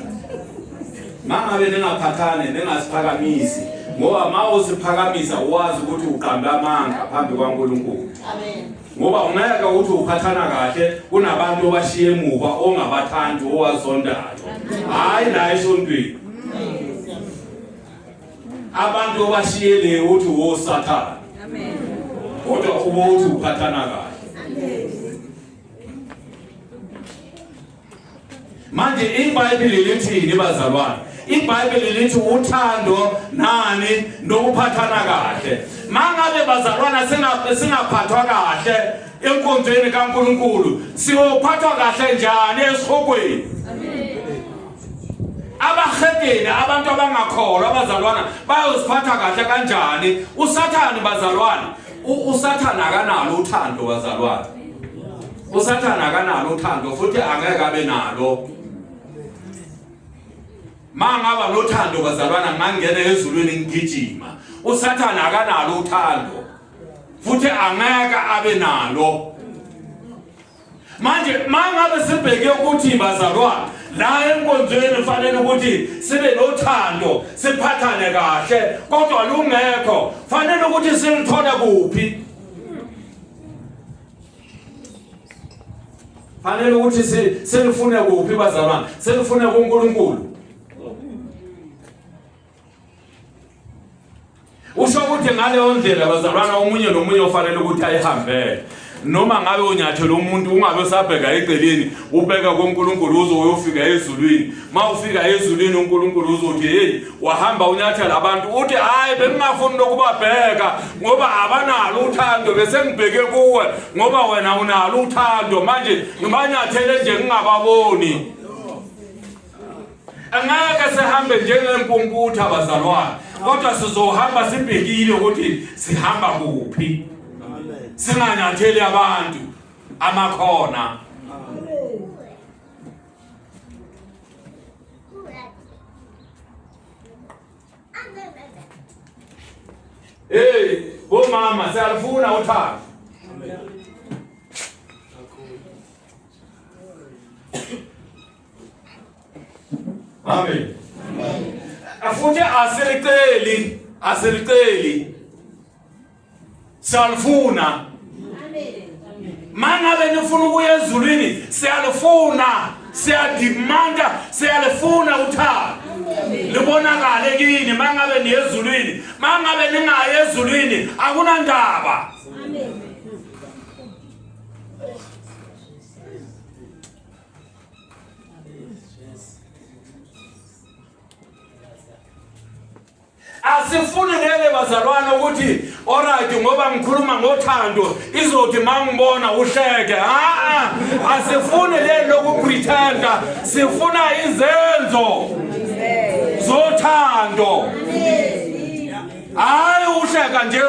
Mangabe ningaphathane ningasiphakamisi ngoba mawusiphakamisa uwazi ukuthi uqambe amanga phambi kwaNkulunkulu. Amen. Ngoba ungeke ukuthi uphathana kahle kunabantu obashiye emuva ongabathandi owazondayo. Hayi la esontweni. Abantu obashiye le uthi woSathane. Amen. Kodwa ubothi uphathana kahle. Manje iBhayibheli lithini bazalwane? iBhayibheli lithi uthando nani nokuphathana kahle. Mangabe bazalwana singaphathwa kahle enkonzweni kaNkulunkulu, siyophathwa kahle njani esihokweni? abahedeni abantu abangakholwa abazalwana bayoziphatha kahle kanjani. Usathane bazalwana, usathane akanalo uthando bazalwana. Usathane akanalo uthando futhi angeke abe nalo. Mangaba nothando bazalwana ngangena ezulwini ngigijima. Usathane akanalo uthando futhi angeke abe nalo. Manje mangabe sibheke ukuthi bazalwana la enkonzweni fanele ukuthi sibe nothando, siphathane kahle, kodwa lungekho fanele ukuthi silithole kuphi? Fanele ukuthi silifune kuphi bazalwana? Silifune kuNkulunkulu. Usho ukuthi ngaleyo ndlela bazalwana omunye nomunye ufanele ukuthi ayihambele. Noma ngabe unyathelo umuntu ungabe usabheka eceleni ubheka kuNkulunkulu uzofika ezulwini. Mawufika ezulwini uNkulunkulu uzothi hey wahamba unyathela abantu uthi hayi bengingafuni lokubabheka ngoba abanalo uthando bese ngibheke kuwe ngoba wena unalo uthando manje ngibanyathele nje ngingababoni. Angeke sihambe njengempumputha bazalwana, kodwa sizohamba sibhekile ukuthi sihamba kuphi. Singanyatheli abantu amakhona. Hey, bomama siyalifuna uthando. Amen. Afuthi asiliceli. Siyalifuna. Mangabe nifuna ukuya ezulwini siyalifuna, siyadimanda, siyalifuna uthando. Libonakale kini mangabe niye ezulwini, mangabe ningaye ezulwini akunandaba. Asifuni lele bazalwana ukuthi alright ngoba ngikhuluma ngothando izothi mangibona uhleke. Asifuni lele lokupretenda, sifuna izenzo zothando. Hayi uhleka nje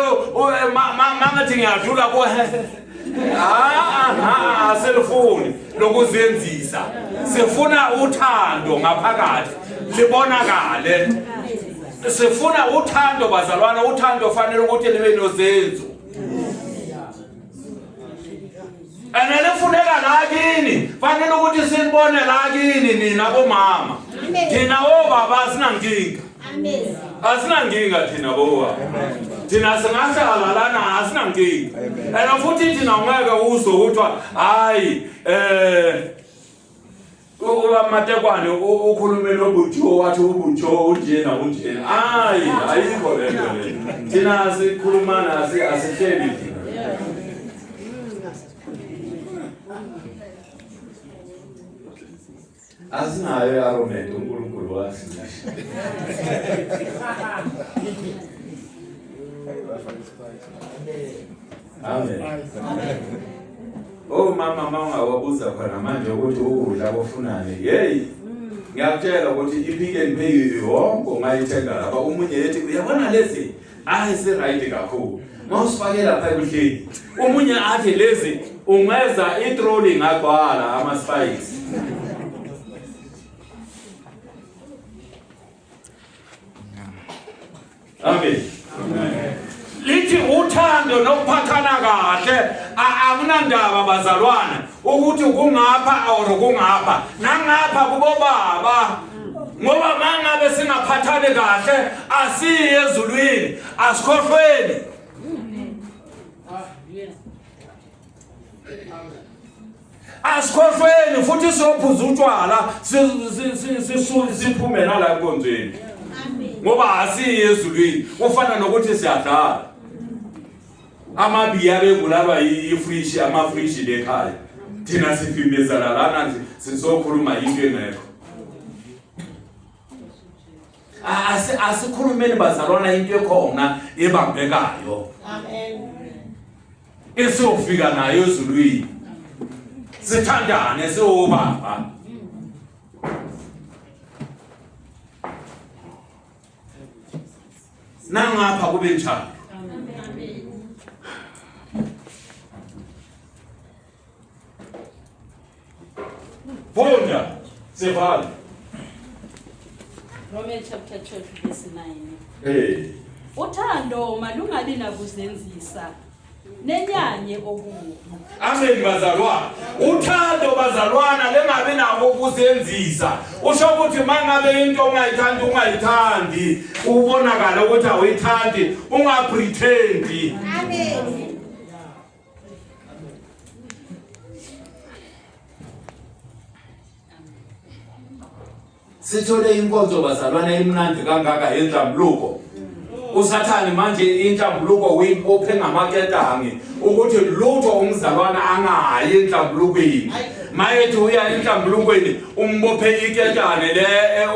mangathi ngiyadlula ko. Asilifuni lokuzenzisa. Sifuna uthando ngaphakathi libonakale. Sifuna uthando bazalwana, uthando fanele ukuthi libe nozenzo. Anelefuneka la kini, fanele ukuthi sinibone la kini nina bomama. Thina obaba asinankinga. Amen. Asinankinga thina boba. Thina singahlala lana asinankinga. And futhi thina ungeke uzwe ukuthi hayi matekwane ukhulume noButho wathi uButho unjena unjena. Ayikho lento le. Thina sikhulumana asihleli thina. Asinayo argument uNkulunkulu wasi. Amen. Oh mama wabuza khona manje ukuthi ukudla kofunane. Hey ngiyakutshela ukuthi iPick n Pay yonke ungayithenga lapha. Umunye ethi uyabona lezi si right kakhulu. Mawusifake lapha ekuhleni. Umunye athi lezi ungeza itrolling agcwala ama spice. Amen. Lithi uthando nokuphathana kahle akunandaba bazalwana ukuthi kungapha or kungapha nangapha kubo baba ngoba mangabe singaphathane kahle asiye ezulwini asikhohlweni. Asikhohlweni futhi sophuza utshwala siphume la enkonzweni ngoba asiye ezulwini kufana nokuthi siyadlala. Amabiya bebulalwa yifrishi amafrishi lekhaya. Thina sifimezana lana sizokhuluma into engekho. Asikhulumeni bazalwana into ekhona ebambekayo. Amen. Esofika nayo ezulwini. Sithandane siobaba. nangapha kube njalo. Funda sivala. Romans chapter 12 verse 9. Uthando malungabi nakuzenzisa nenyanye okubi. Amen bazalwana. Uthando bazalwana lengabe nako ukuzenzisa. Usho ukuthi mangabe into ungayithandi ubonakala ukuthi awuyithandi ungapretendi. Amen. Sithole inkonzo bazalwana emnandi kangaka yenhlambuluko. Usathane manje inhlambuluko uyipophe ngamaketangi ukuthi lutho umzalwana angayi enhlambulukweni. Mayethi uya enhlambulukweni umbophe iketane le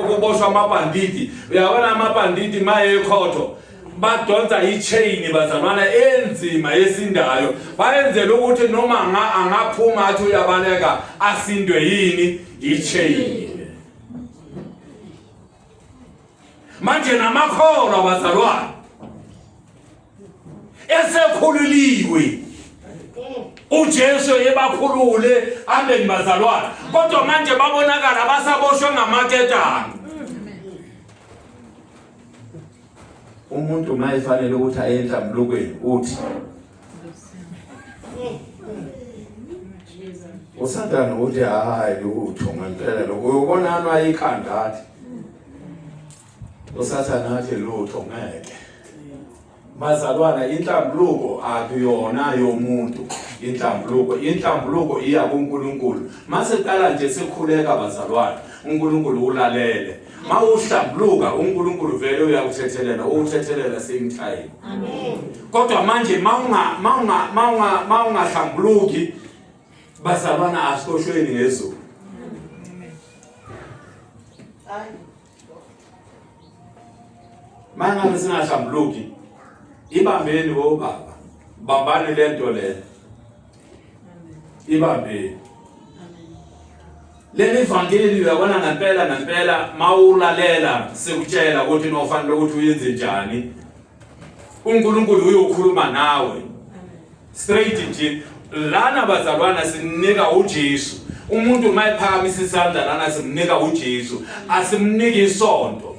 ukuboshwa amabhanditi. Uyabona amabhanditi maye ekhotho badonsa ichain bazalwana enzima yesindayo. Bayenzela ukuthi noma angaphuma athi uyabaleka asindwe yini ichain. Manje namakholwa abazalwane esekhululiwe uJesu yebakhulule amen bazalwane kodwa manje babonakala basaboshwe ngamaketanga. Umuntu mayifanele ukuthi aye enhlambulukweni uthi uSathane uthi hayi lutho ngempela lokho uyobona ayikhanda athi uSathane athi lutho ngeke. Bazalwana inhlambuluko akuyona yomuntu. Inhlambuluko iya kuNkulunkulu. Masiqala nje sikhuleka bazalwana uNkulunkulu ulalele. Mawuhlambuluka uNkulunkulu vele uyakuthethelela uthethelela same time. Amen. Kodwa manje mawungahlambuluki bazalwana asikoshweni ngezulu. Mangabe singahlambuluki ibambeni bobaba bambani lento le ibambeni le evangeli uyabona ngempela mawulalela sikutshela ukuthi nofanele ukuthi uyenze njani uNkulunkulu uyokhuluma nawe straight nje lana bazalwana sinika uJesu. Umuntu mayiphakamisa isandla lana simnika uJesu asimniki isonto.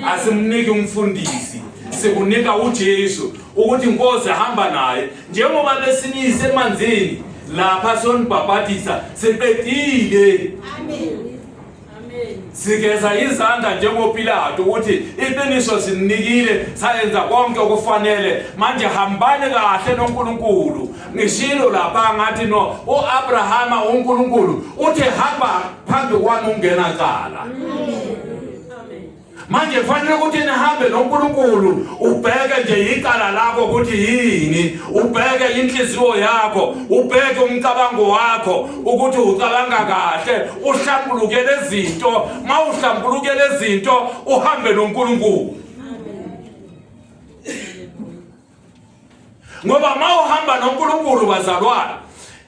Asimniki umfundisi sikunika uJesu ukuthi inkosi hamba naye njengoba lesiniyise emanzini lapha sonibhabhatisa siqedile. Amen. Sigeza izandla njengoPilato ukuthi iqiniso sinikile sayenza konke okufanele manje hambani kahle noNkulunkulu. Ngishilo lapha ngathi no uAbrahama uNkulunkulu uthi hamba phambi kwami ungena cala. Manje kufanele ukuthi nihambe noNkulunkulu ubheke nje icala lakho ukuthi yini, ubheke inhliziyo yakho, ubheke umcabango wakho ukuthi ucabanga kahle, uhlambulukele izinto. Mawuhlambulukele izinto uhambe noNkulunkulu. Ngoba mawuhamba noNkulunkulu bazalwana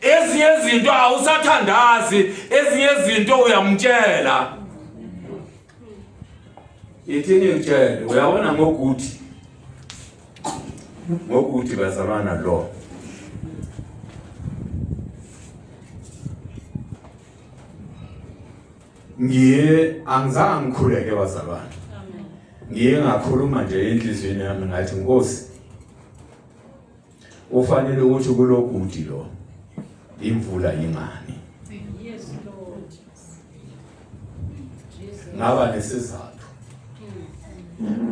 ezinye izinto awusathandazi, ezinye izinto uyamtshela. Yithini ngitshele uyabona ngokuthi bazalwana lo angizange ngikhuleke bazalwana. Ngakhuluma nje enhlizweni yami ngathi Nkosi ufanele ukuthi kulokudi lo imvula ingani. Yes Lord. Ngaba nesizathu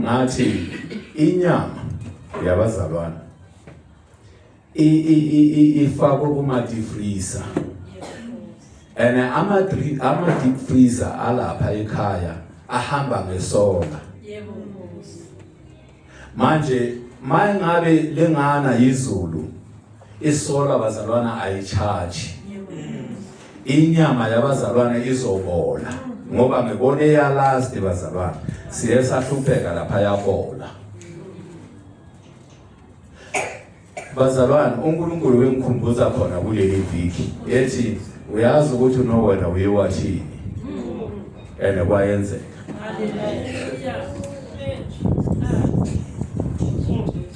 ngathi inyama yabazalwana ifakwe kuma deep freezer ama deep freezer alapha ekhaya ahamba ngesola. Yebo Nkosi. Manje mayingabe lengana izulu isola bazalwana ayicharge. Inyama yabazalwana izobola ngoba ngibone ya last bazalwana siye sahlupheka lapha yabola. Bazalwana uNkulunkulu wengikhumbuza khona kuleli viki ethi uyazi ukuthi wena uyewathini ene kwayenzeka. Hallelujah.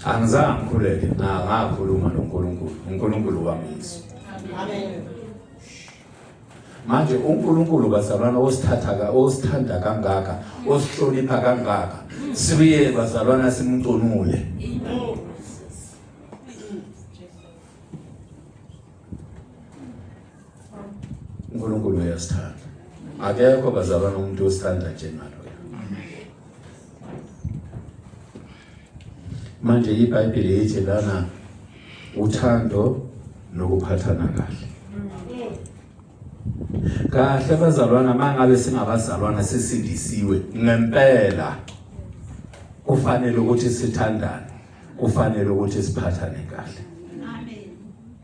Angizange ngikhuleke ngakhuluma noNkulunkulu. uNkulunkulu wamizwa. Amen. Manje uNkulunkulu bazalwana osithanda kangaka, osihlonipha kangaka, sibuye bazalwana simnconule. uNkulunkulu uyasithanda. Akekho bazalwana umuntu osithanda njengalo. Manje iBhayibheli lithi lana uthando nokuphathana kahle. Kahle bazalwana, mangabe singabazalwana sisindisiwe ngempela, kufanele ukuthi sithandane, kufanele ukuthi siphathane kahle. Amen.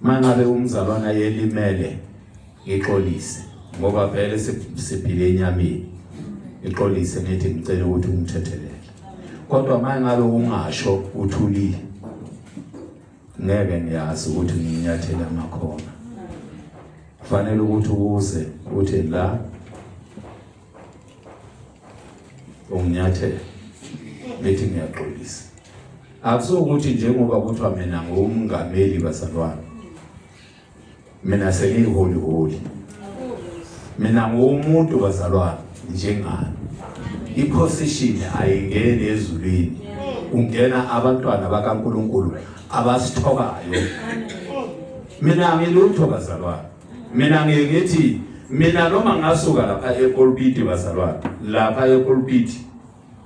Mangabe umzalwana yelimele, ngixolise ngoba vele siphile enyameni. Ngixolise ngithi ngicela ukuthi ungithethelele. Kodwa mangabe ungasho uthulile, ngeke ngiyazi ukuthi nginyathela amakhona. Kufanele ukuthi uze uthi la unginyathela, bethi ngiyaxolisa. Akusokuthi njengoba kuthiwa mina ngumngameli bazalwana, mina sengiholi, mina ngumuntu bazalwana njengani. Iposition ayingeni ezulwini, ungena abantwana bakaNkulunkulu abasithokayo. Mina ngilutho bazalwana, mina ngithi mina noma ngasuka lapha ePulpit bazalwana, lapha ePulpit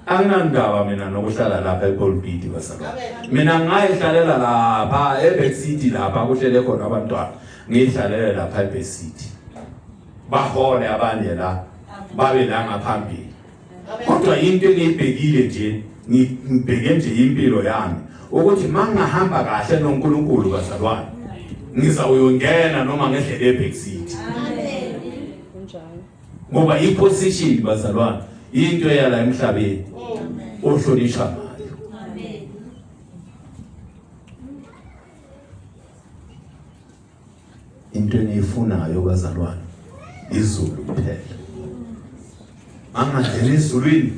anginandaba mina nokuhlala lapha ePulpit bazalwana. Mina ngayihlalela lapha eBackseat, lapha kuhlele khona abantwana, ngiyihlalela lapha eBackseat. Bahole abanye la, babe la ngaphambili. Kodwa into engiyibhekile nje, ngibheke nje impilo yami ukuthi mangahamba kahle noNkulunkulu bazalwana, ngizawuyongena noma ngehlele eBackseat. Amen. Ngoba iposition bazalwana into eyala emhlabeni ohlonishwa ngayo. Amen. Into engiyifunayo bazalwana izulu kuphela. Angangena ezulwini,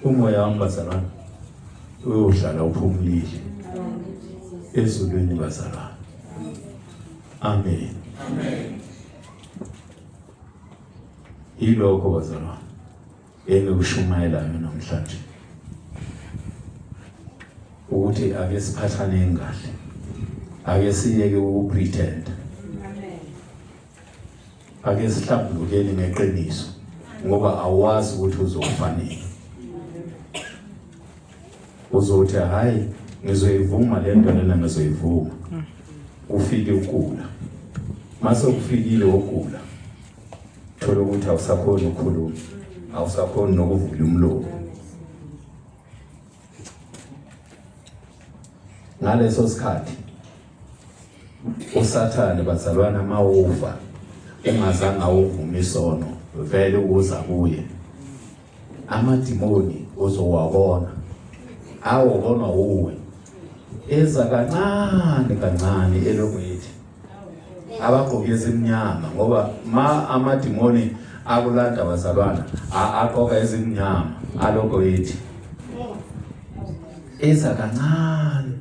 umoya wami bazalwana uyohlala uphumulile ezulwini bazalwana. Amen. Ilokho bazalwana engikushumayelayo namhlanje, ukuthi ake siphathane kahle, ake siyeke ukupretend, ake sihlambulukeni ngeqiniso, ngoba awazi ukuthi uzofanele. Uzothi hayi ngizoyivuma lento lena, ngizoyivuma, ufike ukugula. Mase kufikile ukugula, thola ukuthi awusakhona ukukhuluma, awusakhona nokuvula umlomo. Ngaleso sikhathi uSathane bazalwana mawuva ungazange awuvuma isono, vele uza kuye amadimoni uzowabona, awubona uwe eza kancane elokwethi abagqoke ezimnyama, ngoba amadimoni akulanda bazalwana aqoka ezimnyama alokwethi eza kancane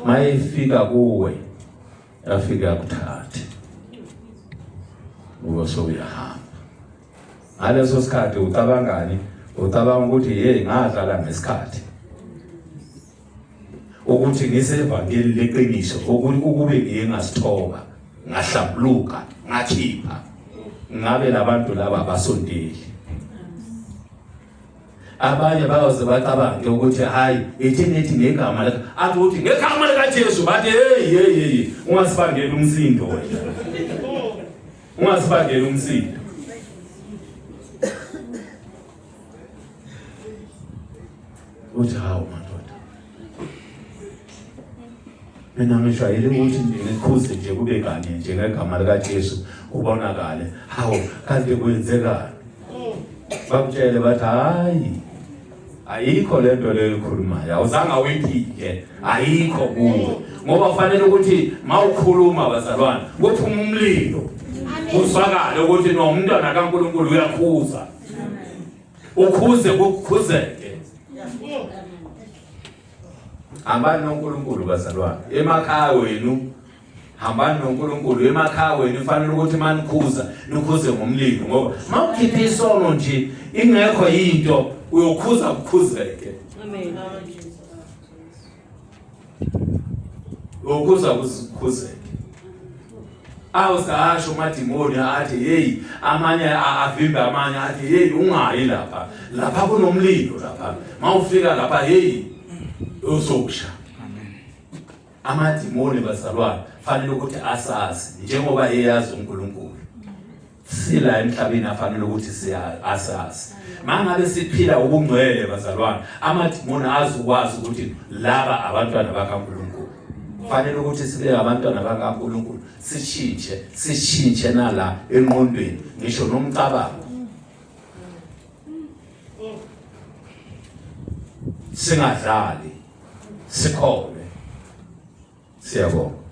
mayefika kuwe afika kuthathe uso uyahamba. Ngaleso sikhathi ucabangani? Ucabanga ukuthi hey ngadlala ngesikhathi, ukuthi ngisevangeli leqiniso, ukube ngingasithoba, ngahlambuluka, ngakhipha, ngabe labantu laba basondeli. Abanye bayoze bacabange ukuthi hayi ethi ngegama lakhe, athi uthi ngegama likaJesu, bathi hey ungasibangela umsindo wena, ungasibangela umsindo. Uthi hawu madoda, mina ngishayele ukuthi ngikhuze nje kube kanye nje ngegama likaJesu kubonakale. Hawu kanti kwenzekani? Bakutshele bathi hayi ayikho lento leyo ekhulumayo, awuzange uyiphike, ayikho kuwe. Ngoba kufanele ukuthi mawukhuluma bazalwana kuphuma umlilo, kuzwakale ukuthi no umntwana kaNkulunkulu uyakhuza, ukhuze kukhuzeke. hambani noNkulunkulu bazalwane emakhaya wenu hambani noNkulunkulu emakhaya wenu kufanele ukuthi manikhuza nikhuze ngomlilo ngoba mawukhipha isono nje ingekho into uyokhuza kukhuzeke Amen. ukuza kukhuzeke awusasho madimoni athi hey amanye avimbe amanye athi hey ungayi lapha kunomlilo lapha mawufika lapha hey uzokusha amadimoni bazalwane fanele ukuthi asazi njengoba eyazi uNkulunkulu sila emhlabeni afanele ukuthi asazi mangabe siphila ubungcwele bazalwane amadimoni azokwazi ukuthi laba abantwana bakaNkulunkulu fanele ukuthi sibe abantwana bakaNkulunkulu sitshintshe nala engqondweni ngisho nomcabango singadlali sikholwe siyabonga